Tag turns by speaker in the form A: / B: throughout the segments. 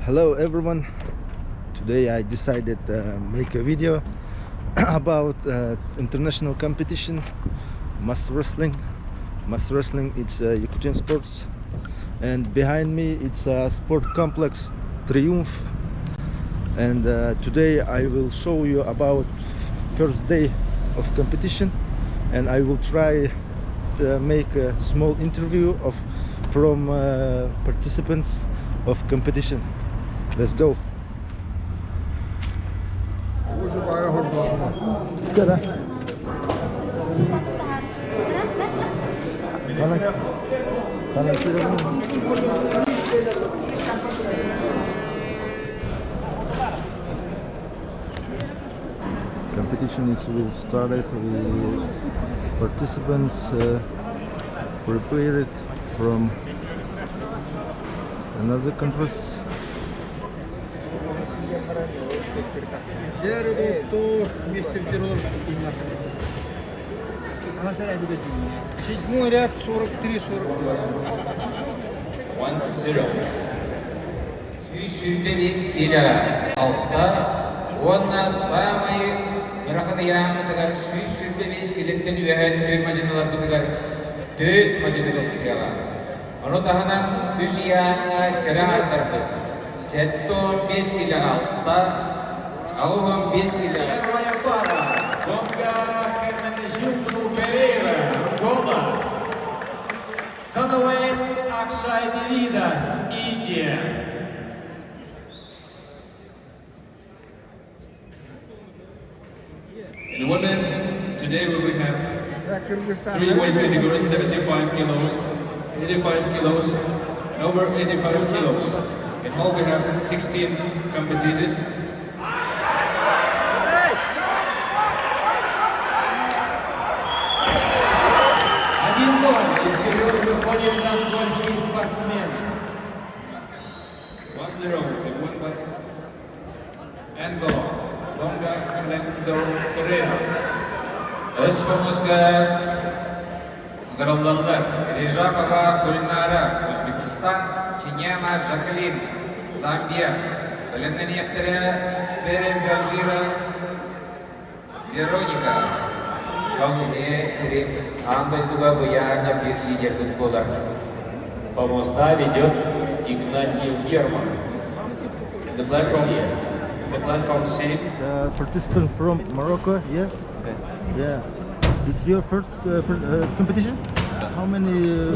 A: Hello everyone. Today I decided to make a video about international competition, mass wrestling. Mass wrestling, it's Yakutian sports, and behind me it's a sport complex Triumph. And today I will show you about first day of competition, and I will try to make a small interview from participants of competition. Let's go. Competition will start with participants prepared from another countries.
B: Седьмой ряд 43-42.
C: 1-0. Сүйсүлдебес келер алтта. Онна самый рахадыян бітігер сүйсүлдебес келеттен үйән төй мажыналар бітігер төт мажыны қыптыяға. Оны тағынан үсияңа кәрі артарды. 7-15 келер алтта. Ағуған 5 келер.
D: Sonoway Akshay Devidas, India.
E: In women, today we will have 3 weight categories, 75 kilos, 85 kilos, and over 85 kilos. In all we have 16 competitors.
D: Выходит нам польский спортсмен.
E: 1-0, won by Angola, Longa Ferreira.
C: Өз помызға ғырылдалдар. Режапова Гүлнара, Өзбекистан, Чиняма Жакалин, Замбия. Білінен ектірі Перез Алжира, Вероника. Колумбия, Андайтуга Баяня, Берлидер Гудболар.
D: Помоста ведет Игнатьев Герман.
E: The platform C.
A: The participant from Morocco, yeah? Yeah. It's your first competition? How many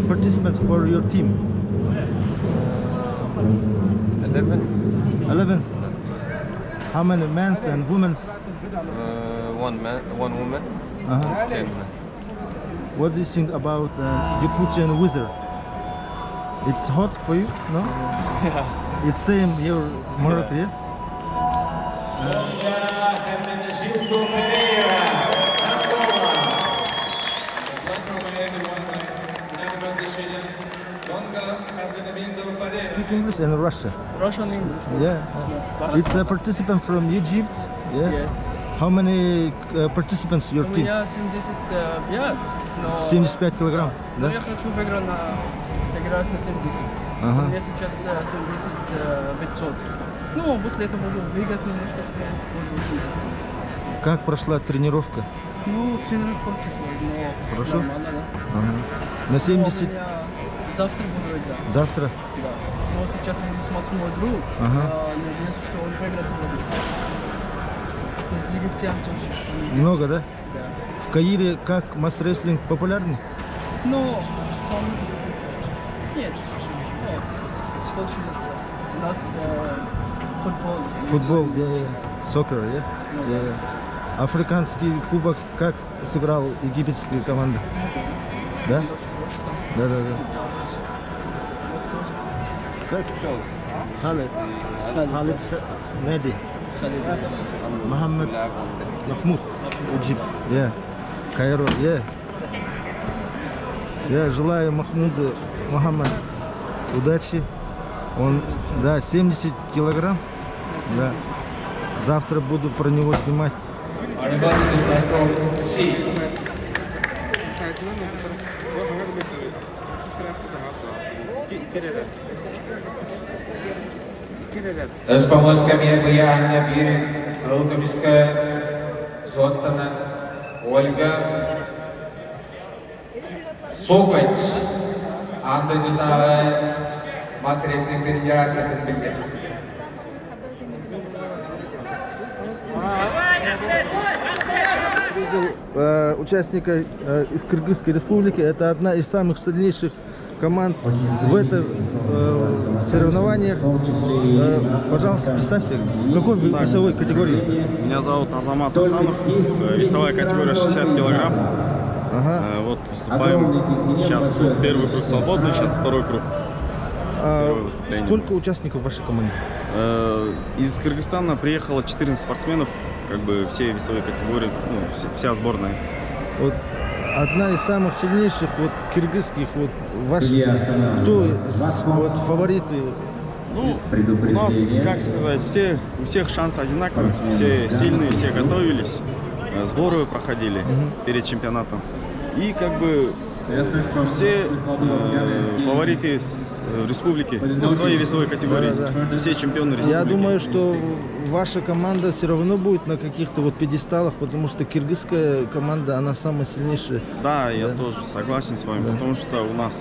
A: participants for your team?
F: 11.
A: 11. How many men and women?
F: One man, one woman, 10 men.
A: What do you think about Yakutian weather? It's hot for you, no?
F: Yeah.
A: It's same here, Morocco, yeah? Speak English and Russia.
G: Russian English.
A: Yeah. It's a participant from Egypt. Yeah.
G: Yes.
A: How many participants your
G: У
A: team?
G: меня 75, но
A: 75 килограмм,
G: но
A: да?
G: я хочу играть на 70.
A: Ага.
G: У меня сейчас 70 500. Ну, после этого буду двигать немножко, что буду 80.
A: Как прошла тренировка?
G: Ну, тренировка тяжелая, но
A: Хорошо?
G: нормально, да.
A: Ага. На
G: Но
A: 70
G: у меня завтра буду играть.
A: завтра?
G: Да. Но сейчас буду смотреть мой друг.
A: Ага.
G: Я надеюсь, что он выиграет сегодня. Из египтян тоже.
A: Много, да?
G: Да.
A: В Каире как мас-рестлинг популярный?
G: Ну, там... Нет. Нет. Больше нет. У нас футбол.
A: Футбол, сокер, yeah? Yeah. Африканский кубок как сыграл египетская команда? Да? Да, да, да. Как? Халид. Халид Снеди. Мохаммед Махмуд. Egypt. Yeah. Кайро. Yeah. Я желаю Махмуду Мухаммад удачи. Он, да, 70 килограмм. Да. Завтра буду про него снимать.
E: Platform C.
C: Из помосками обаяния бир, Кылкомиска, Зоттана, Ольга, Сокач, анда дутағы мас-рестлинг федерациясын білді.
A: Видел участника из Кыргызской республики. Это одна из самых сильнейших команд в этом соревнованиях. Пожалуйста, представься, в какой весовой категории?
H: Меня зовут Азамат Асанов, весовая категория 60 килограмм.
A: Ага.
H: Вот выступаем. Сейчас первый круг свободный, сейчас второй круг.
A: Сколько участников в вашей команде?
H: Из Кыргызстана приехало 14 спортсменов, как бы все весовые категории, ну, вся сборная.
A: Вот одна из самых сильнейших вот киргизских вот ваших, кто вот фавориты?
H: Ну, у нас, как сказать, у всех шансы одинаковые, все сильные, все готовились, сборы проходили перед чемпионатом. И как бы все фавориты республики, в своей весовой категории, все чемпионы республики.
A: Я думаю, что ваша команда все равно будет на каких-то вот пьедесталах, потому что киргизская команда, она самая сильнейшая.
H: Да, я тоже согласен с вами, потому что у нас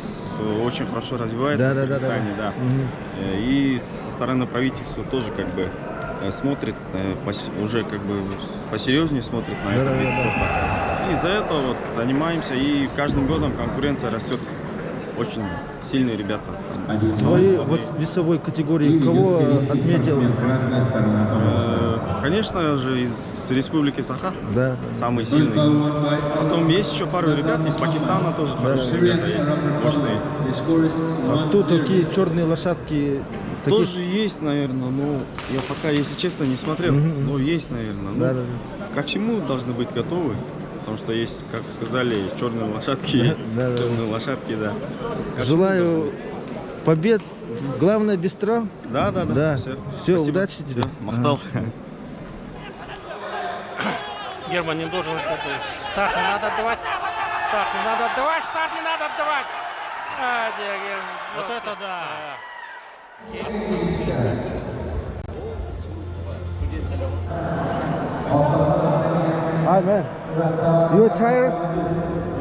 H: очень хорошо развивается в Кыргызстане, да. И со стороны правительства тоже как бы смотрит, уже как бы посерьезнее смотрит на этот вид спорта. И из-за этого вот занимаемся, и каждым годом конкуренция растет. Очень сильные ребята.
A: Твоей вот весовой категории кого отметил?
H: Конечно же, из республики Саха,
A: да,
H: самый сильный. Потом есть еще пару ребят из Пакистана тоже, хорошие ребята есть, мощные.
A: А кто такие черные лошадки?
H: Тоже есть, наверное, но я пока, если честно, не смотрел, но есть, наверное. Ко всему должны быть готовы. Потому что есть, как сказали, черные лошадки, есть темные лошадки, да.
A: Желаю побед, главное без травм.
H: Да.
A: Все, удачи тебе.
H: Махтал.
I: Герман не должен это. Так, не надо отдавать. Так, не надо отдавать. Так, не надо отдавать. Герман. Вот это да.
A: Hi man, you're tired?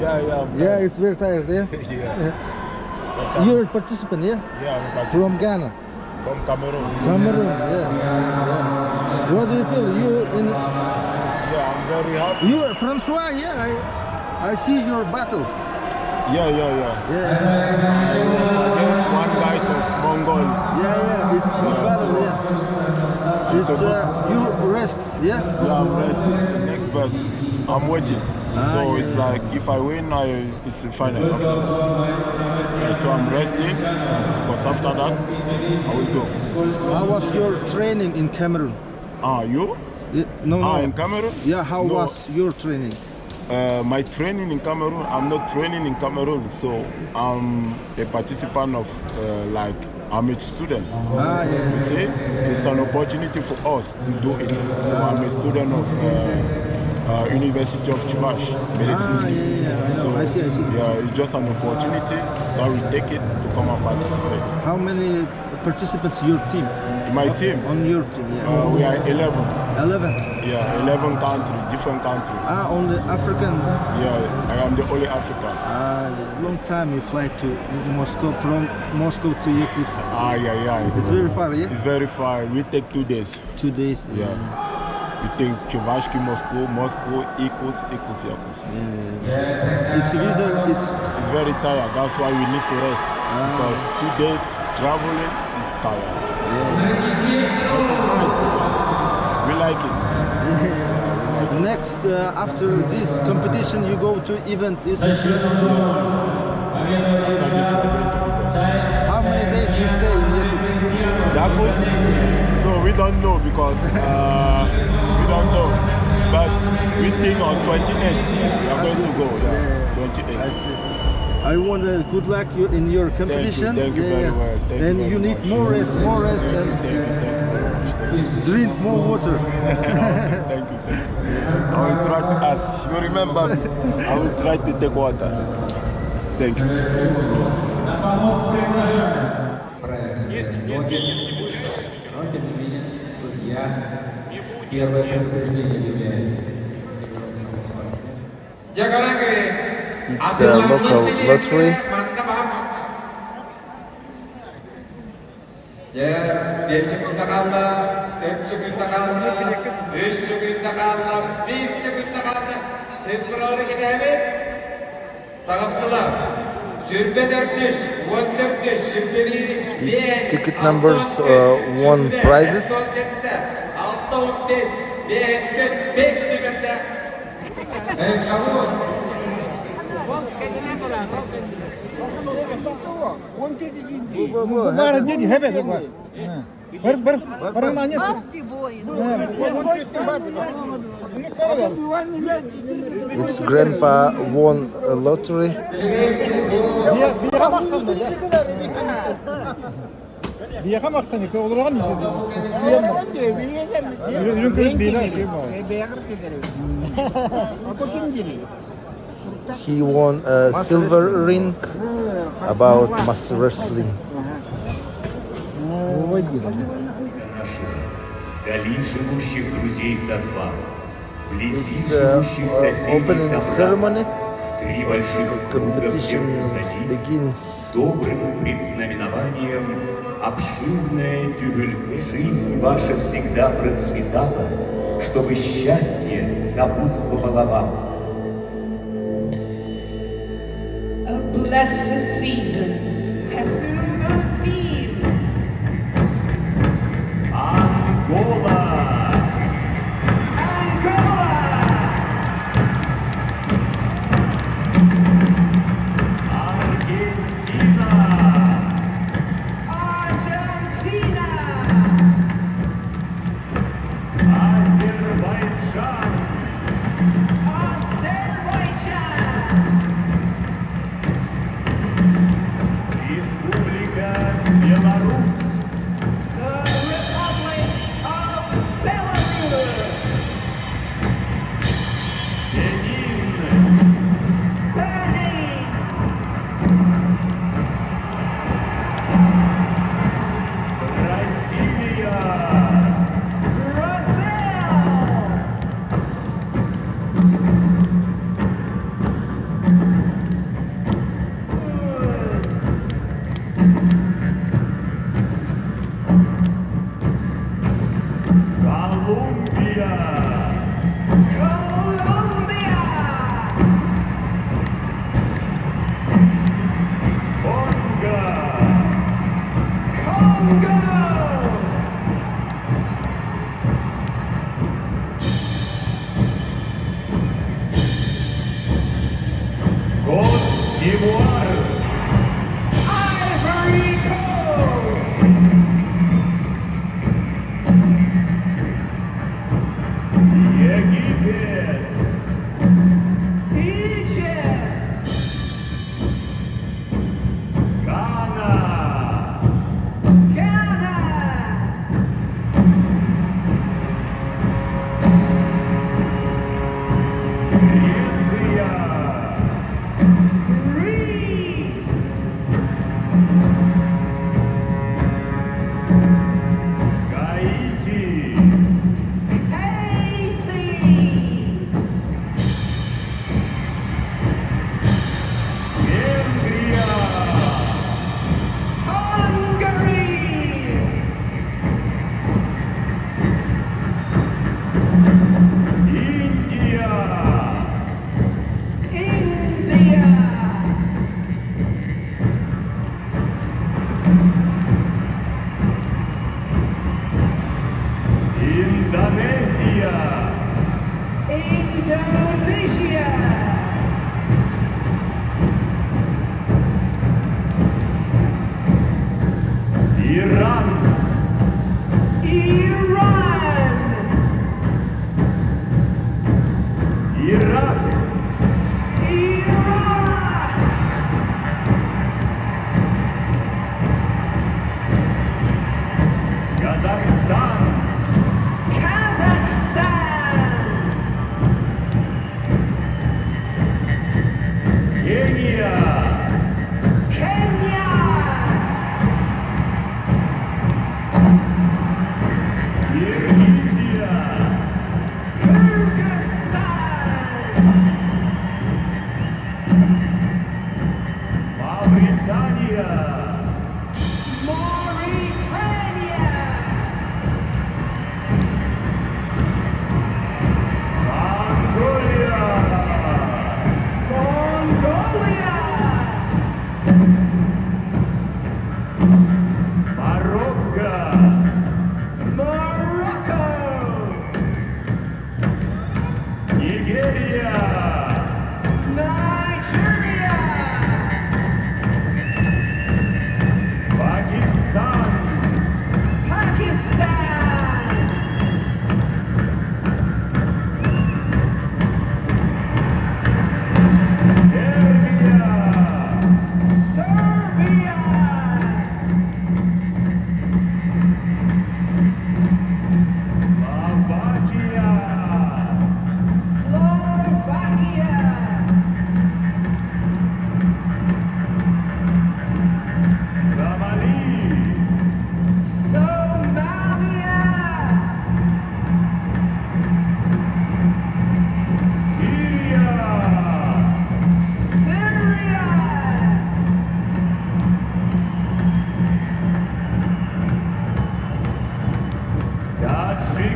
B: Yeah.
A: Yeah, it's very tired, yeah? You're a participant, yeah?
B: Yeah, I'm a
A: From Ghana?
B: from Cameroon.
A: Cameroon, yeah. What do you feel? You in?
B: Yeah, I'm very happy.
A: You, Francois, yeah? I see your battle.
B: Yeah. Against one guy from Mongol.
A: Yeah, it's good battle, yeah. It's you rest, yeah?
B: Yeah, I'm resting. Next but I'm waiting. So it's like if I win, it's the final. So I'm resting because after that I will go.
A: How was your training in Cameroon?
B: You?
A: No.
B: In Cameroon?
A: Yeah, how was your training?
B: My training in Cameroon, I'm not training in Cameroon, so I'm a participant of I'm a student. You see, it's an opportunity for us to do it. So I'm a student of University of Chuvash, Medicine. So
A: I see.
B: Yeah, it's just an opportunity that we take it to come and participate.
A: How many participants your team?
B: My team?
A: On your team, yeah.
B: We are 11.
A: 11?
B: Yeah, 11 countries, different countries.
A: Only African?
B: Yeah, I am the only African.
A: Long time you fly to Moscow, from Moscow to Yakutsk.
B: Yeah.
A: It's very far, yeah?
B: It's very far. We take 2 days.
A: 2 days?
B: Yeah. We take Chuvashki, Moscow, Yakutsk.
A: Yeah. It's
B: very tired. That's why we need to rest. Because 2 days traveling is tired.
A: Yeah.
B: But it's nice because we like it.
A: Next, after this competition, you go to event, isn't it? How many days you stay in
B: Yakutsk? So we don't know because we don't know. But we think on 28th we are going to go. Yeah, 28th.
A: I see. I want good luck in your competition.
B: Thank you very well.
A: And you need more rest, and
B: Thank you very much.
A: drink more water.
B: Thank you. I will try to ask. You remember me? I will try to take water. Thank you.
C: Но, тем не менее, судья первое предупреждение объявляет.
A: It's a local lottery.
C: Ya, 5 sekunda kaldı, 4 sekunda kaldı, 3 sekunda kaldı, 1 sekunda kaldı. Sıfırları gidelim. Takastılar. Sürbe 400, 1400, sürbe 100.
A: Its ticket numbers won prizes.
C: 6, 15, 5 biberdə. Kavun.
A: Its grandpa won a lottery. He won a silver ring about mas-рестлинг.
J: Вдали живущих друзей созвал, вблизи
A: It's
J: живущих соседей
A: opening
J: собрал,
A: ceremony.
J: в 3 больших круга всех
A: Competition
J: усадив,
A: begins.
J: добрым предзнаменованием обширная тюбелька. Жизнь ваша всегда процветала, чтобы счастье сопутствовало вам.
K: A blessed season has soon the teams.
J: Ангола!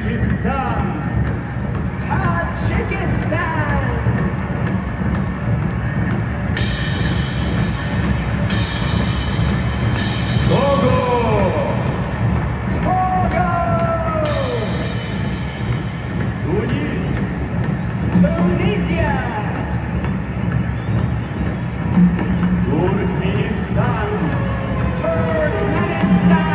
J: Таджикистан.
K: Tajikistan.
J: Того.
K: Togo.
J: Тунис.
K: Tunisia.
J: Туркменистан.
K: Turkmenistan.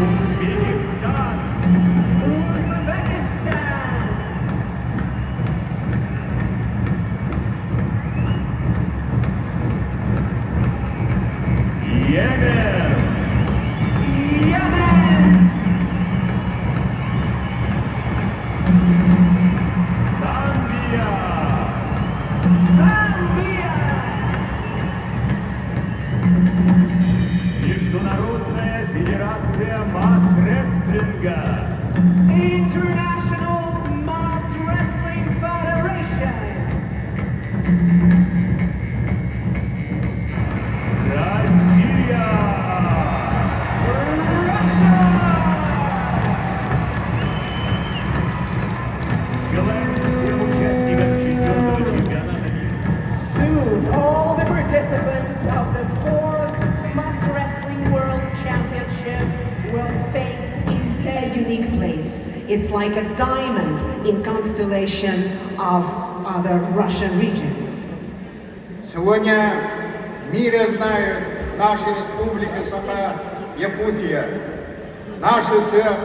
J: Узбекистан.
K: Uzbekistan.
J: Йемен.
K: Yemen.
J: Замбия.
K: Zambia.
J: Международная федерация мас-рестлинга.
K: International Mass Wrestling Federation.
J: Россия.
K: Russia.
J: Желаем всем участникам 4-го чемпионата мира
K: Soon, all the participants of the 4th Mass Wrestling World Championship will face in their unique place. It's like a diamond in constellation of other Russian regions.
L: Сегодня в мире знают наша республика Саха, Якутия, наш СССР.